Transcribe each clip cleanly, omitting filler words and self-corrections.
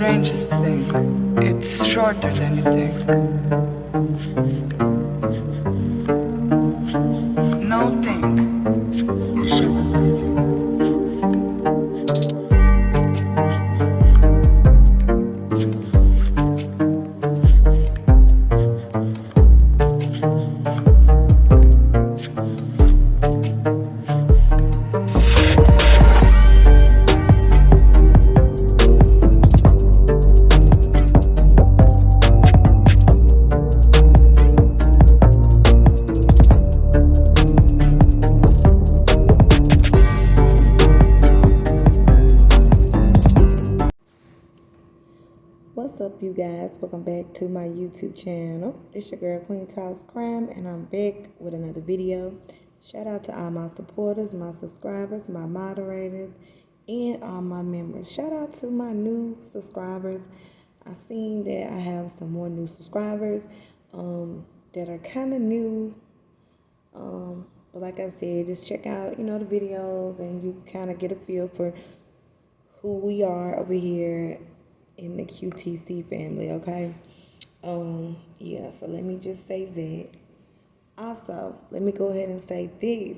strangest thing. It's shorter than you think. No think. What's up, you guys? Welcome back to my YouTube channel. It's your girl Queen Talks Crime, and I'm back with another video. Shout out to all my supporters, my subscribers, my moderators, and all my members. Shout out to my new subscribers. I seen that I have some more new subscribers that are kind of new. But like I said, just check out, the videos, and you kind of get a feel for who we are over here in the QTC family, okay? Yeah, so let me just say that. Also, let me go ahead and say this.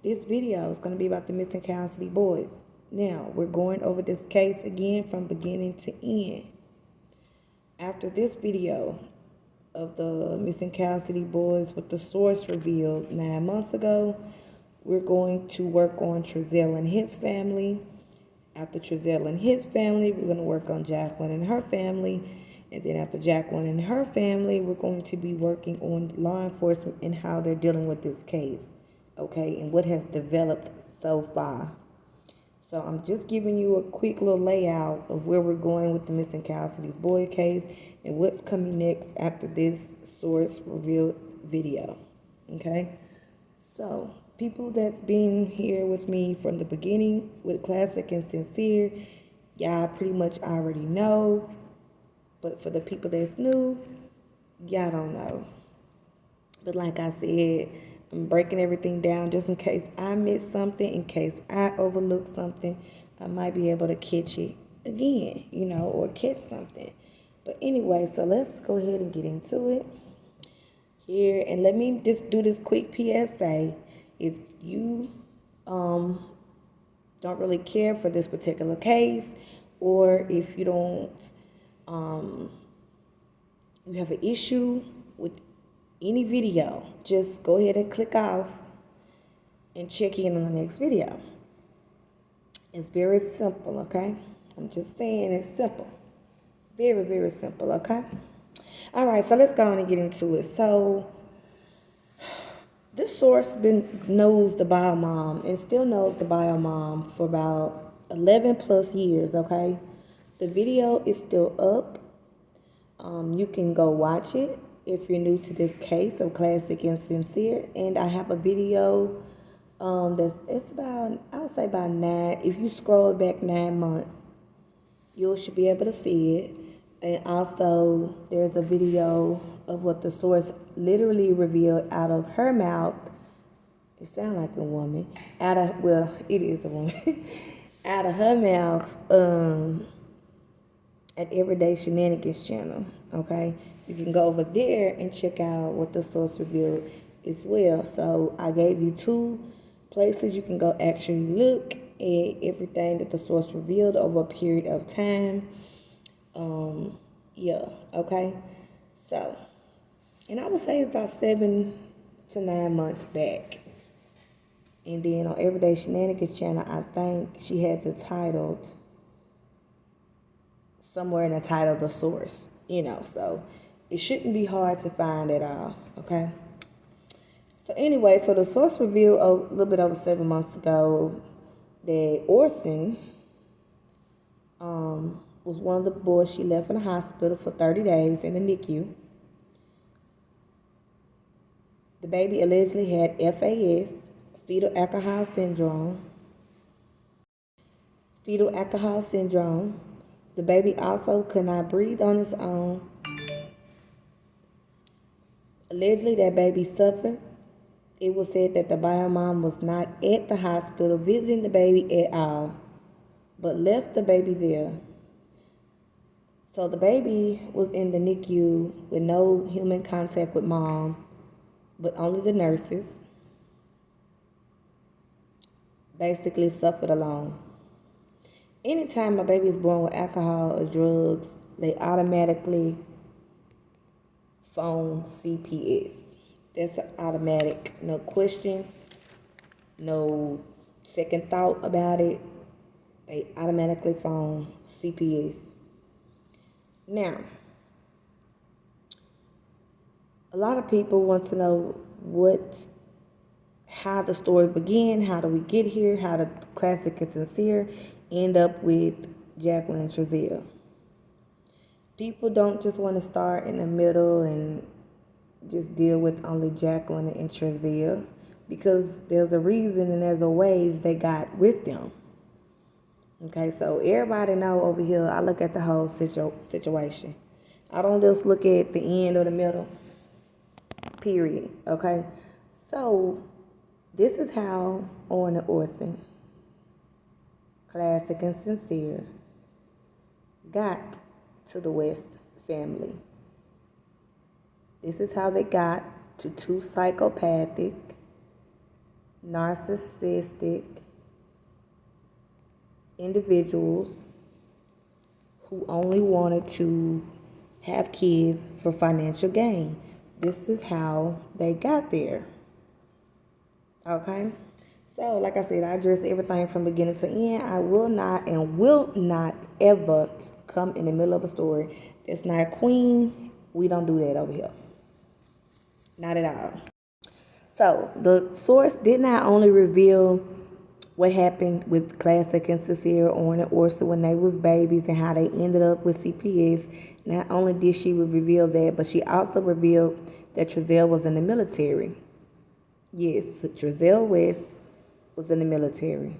This video is going to be about the missing Cal City boys. Now, we're going over this case again from beginning to end. After this video of the missing Cal City boys with the source revealed 9 months ago, we're going to work on Trezell and his family. After Trezell and his family, we're going to work on Jacqueline and her family. And then after Jacqueline and her family, we're going to be working on law enforcement and how they're dealing with this case, okay, and what has developed so far. So I'm just giving you a quick little layout of where we're going with the missing Cal City's boy case and what's coming next after this source revealed video, okay? So people that's been here with me from the beginning with Classic and Sincere, y'all pretty much already know. But for the people that's new, y'all don't know. But like I said, I'm breaking everything down just in case I missed something, in case I overlooked something. I might be able to catch it again, or catch something. But anyway, so let's go ahead and get into it here. And let me just do this quick PSA. If you don't really care for this particular case, or if you don't, you have an issue with any video, just go ahead and click off and check in on the next video. It's very simple, okay? I'm just saying it's simple. Very, very simple, okay? All right, so let's go on and get into it. So this source knows the bio mom and still knows the bio mom for about 11 plus years, okay? The video is still up. You can go watch it if you're new to this case of Classic and Sincere. And I have a video it's about, I would say about 9. If you scroll back 9 months, you should be able to see it. And also, there's a video of what the source literally revealed out of her mouth. It sounds like a woman. It is a woman. Out of her mouth at Everyday Shenanigans channel, okay? You can go over there and check out what the source revealed as well. So I gave you 2 places you can go actually look at everything that the source revealed over a period of time. Yeah, okay. So, and I would say it's about 7 to 9 months back. And then on Everyday Shenanigans channel, I think she has it titled, somewhere in the title, The Source, so it shouldn't be hard to find at all, okay? So anyway, so the source revealed a little bit over 7 months ago that Orson was one of the boys she left in the hospital for 30 days in the NICU. The baby allegedly had FAS, fetal alcohol syndrome. The baby also could not breathe on its own. Allegedly, that baby suffered. It was said that the bio mom was not at the hospital visiting the baby at all, but left the baby there. So the baby was in the NICU with no human contact with mom, but only the nurses. Basically suffered alone. Anytime a baby is born with alcohol or drugs, they automatically phone CPS. That's automatic, no question, no second thought about it. They automatically phone CPS. Now, a lot of people want to know how the story began, how do we get here, how did Classic and Sincere end up with Jacqueline and Trezell. People don't just want to start in the middle and just deal with only Jacqueline and Trezell, because there's a reason and there's a way they got with them. Okay, so everybody know over here, I look at the whole situation. I don't just look at the end or the middle, period, okay? So, this is how Orin and Orson, Classic and Sincere, got to the West family. This is how they got to two psychopathic, narcissistic individuals who only wanted to have kids for financial gain. This is how they got there. Okay? So, like I said, I address everything from beginning to end. I will not ever come in the middle of a story that's not queen. We don't do that over here. Not at all. So, the source did not only reveal what happened with Classic and Sincere, Orin and Orson when they was babies and how they ended up with CPS. Not only did she reveal that, but she also revealed that Trezell was in the military. Yes, Trezell West was in the military.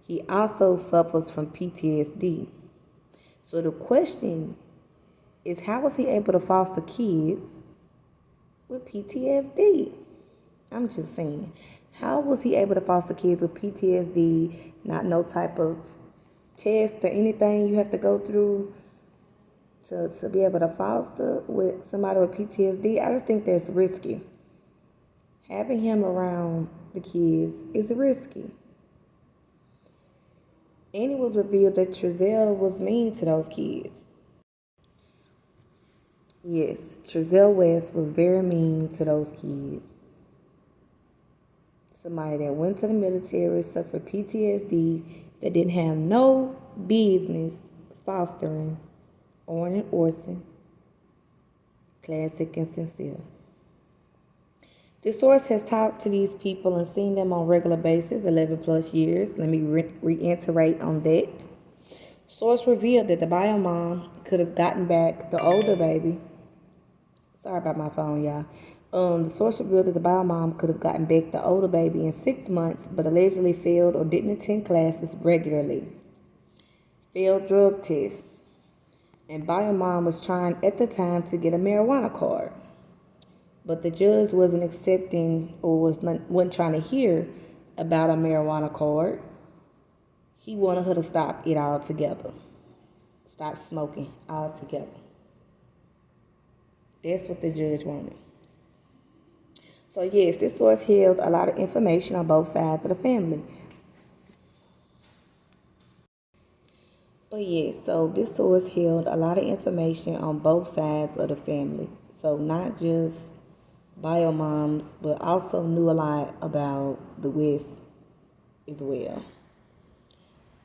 He also suffers from PTSD. So the question is, how was he able to foster kids with PTSD? I'm just saying. How was he able to foster kids with PTSD, not no type of test or anything you have to go through to be able to foster with somebody with PTSD? I just think that's risky. Having him around the kids is risky. And it was revealed that Trezell was mean to those kids. Yes, Trezell West was very mean to those kids. Somebody that went to the military, suffered PTSD, that didn't have no business fostering Orin and Orson, Classic and Sincere. The source has talked to these people and seen them on a regular basis, 11 plus years. Let me reiterate on that. Source revealed that the bio mom could have gotten back the older baby. Sorry about my phone, y'all. The source revealed that the bio mom could have gotten back the older baby in 6 months, but allegedly failed or didn't attend classes regularly. Failed drug tests. And bio mom was trying at the time to get a marijuana card. But the judge wasn't accepting or wasn't trying to hear about a marijuana card. He wanted her to stop it altogether. Stop smoking altogether. That's what the judge wanted. So yes, this source held a lot of information on both sides of the family. But yes, so this source held a lot of information on both sides of the family. So not just bio moms, but also knew a lot about the West as well.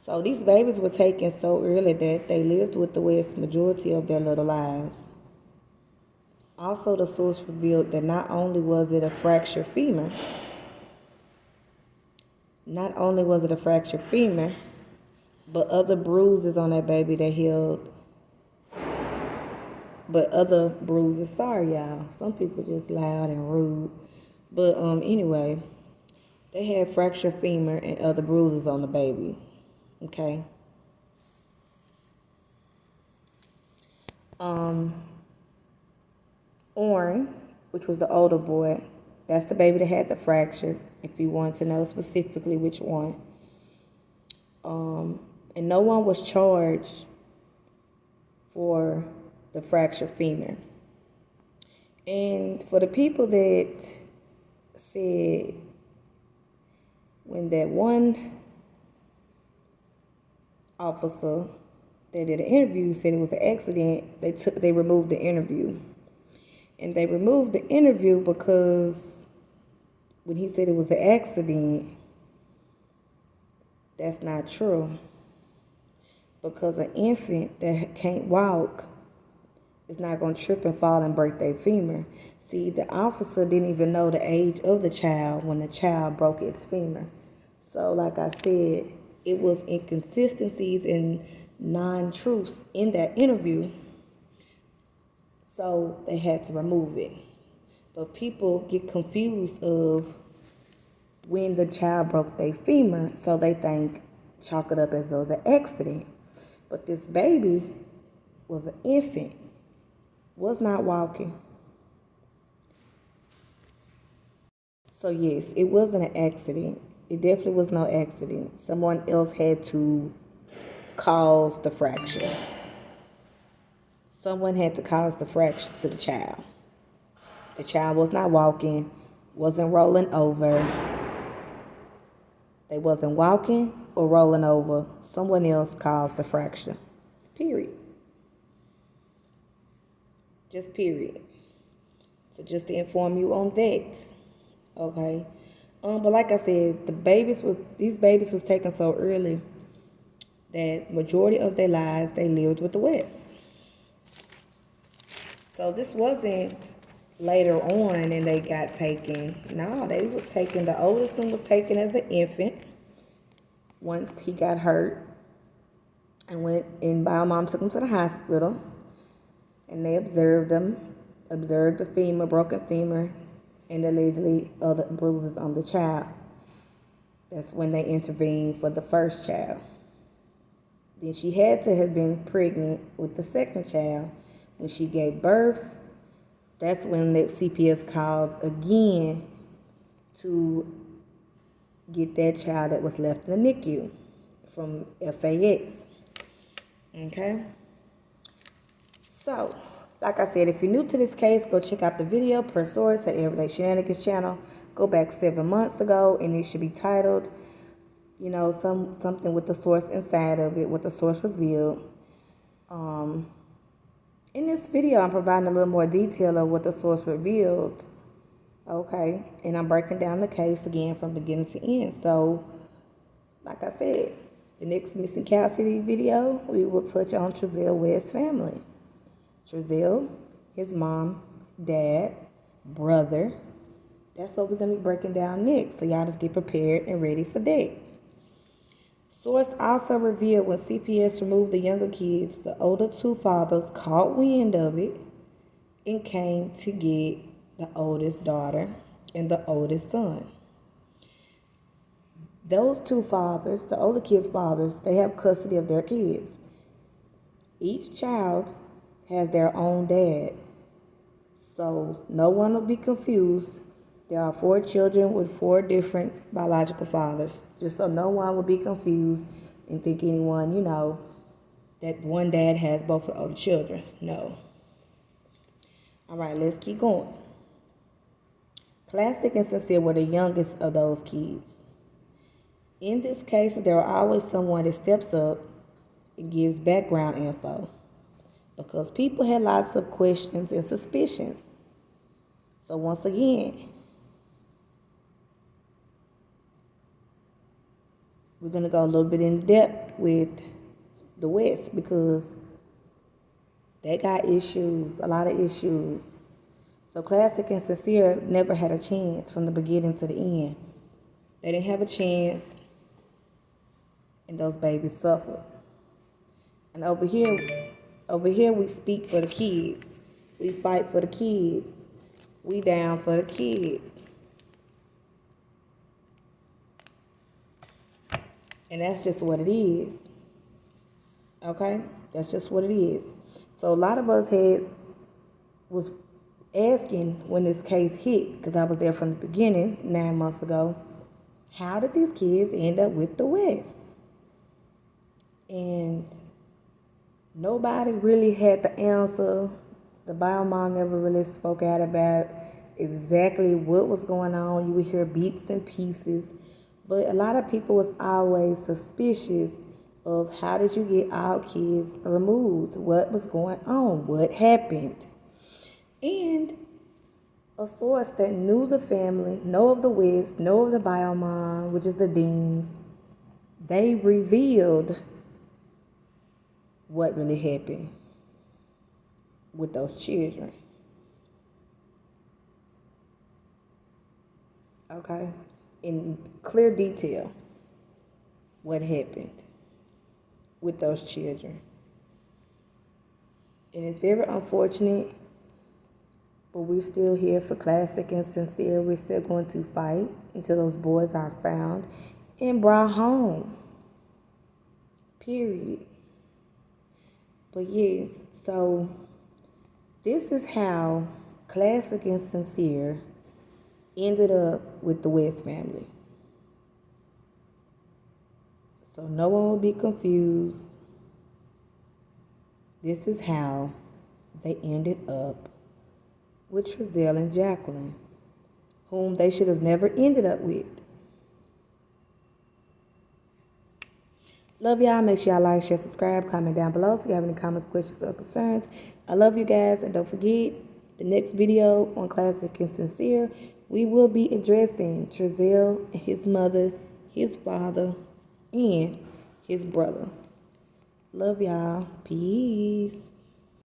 So these babies were taken so early that they lived with the West majority of their little lives. Also, the source revealed that not only was it a fractured femur, but other bruises on that baby that healed. But other bruises, sorry y'all, some people just loud and rude. But anyway, they had fractured femur and other bruises on the baby. Okay. Orin, which was the older boy, that's the baby that had the fracture, if you want to know specifically which one. And no one was charged for the fractured femur. And for the people that said when that one officer that did an interview said it was an accident, they removed the interview. And they removed the interview because when he said it was an accident, that's not true. Because an infant that can't walk is not going to trip and fall and break their femur. See, the officer didn't even know the age of the child when the child broke its femur. So, like I said, it was inconsistencies and non-truths in that interview. So they had to remove it. But people get confused of when the child broke their femur, so they chalk it up as though it was an accident. But this baby was an infant, was not walking. So yes, it wasn't an accident. It definitely was no accident. Someone else had to cause the fracture. Someone had to cause the fracture to the child. The child was not walking, wasn't rolling over. They wasn't walking or rolling over. Someone else caused the fracture. Period. Just period. So just to inform you on that. Okay. But like I said, these babies was taken so early that majority of their lives they lived with the West. So this wasn't later on and they got taken. No, they was taken. The oldest one was taken as an infant once he got hurt, and went and bio mom took him to the hospital, and they observed the femur, broken femur, and allegedly other bruises on the child. That's when they intervened for the first child. Then she had to have been pregnant with the second child. When she gave birth, that's when the CPS called again to get that child that was left in the NICU from FAS. Okay? So, like I said, if you're new to this case, go check out the video per source at Everyday Shenanigans channel. Go back 7 months ago, and it should be titled, something with the source inside of it, with the source revealed. In this video, I'm providing a little more detail of what the source revealed. Okay, and I'm breaking down the case again from beginning to end. So, like I said, the next Missing Cow City video, we will touch on Trezell West's family. Trezell, his mom, dad, brother. That's what we're going to be breaking down next. So y'all just get prepared and ready for that. Source also revealed when CPS removed the younger kids, the older two fathers caught wind of it and came to get the oldest daughter and the oldest son. Those two fathers, the older kids' fathers, they have custody of their kids. Each child has their own dad. So no one will be confused. There are 4 children with 4 different biological fathers. Just so no one will be confused and think anyone, that one dad has both of the children. No. All right, let's keep going. Classic and Sincere were the youngest of those kids. In this case, there are always someone that steps up and gives background info because people had lots of questions and suspicions. So once again, we're going to go a little bit in depth with the West because they got issues, a lot of issues. So Classic and Sincere never had a chance from the beginning to the end. They didn't have a chance, and those babies suffered. And over here we speak for the kids. We fight for the kids. We down for the kids. And that's just what it is. Okay? That's just what it is. So a lot of us was asking when this case hit, because I was there from the beginning 9 months ago, how did these kids end up with the West? And Nobody really had the answer. The bio mom never really spoke out about exactly what was going on. You would hear bits and pieces, but a lot of people was always suspicious of how did you get our kids removed? What was going on? What happened? And a source that knew the family, know of the West, know of the bio mom, which is the Deans, they revealed what really happened with those children. Okay? In clear detail, what happened with those children. And it's very unfortunate, but we're still here for Classic and Sincere. We're still going to fight until those boys are found and brought home. Period. But yes, so this is how Classic and Sincere ended up with the West family. So no one will be confused. This is how they ended up with Trezell and Jacqueline, whom they should have never ended up with. Love y'all. Make sure y'all like, share, subscribe, comment down below if you have any comments, questions, or concerns. I love you guys, and don't forget, the next video on Classic and Sincere, we will be addressing Trezell and his mother, his father, and his brother. Love y'all. Peace.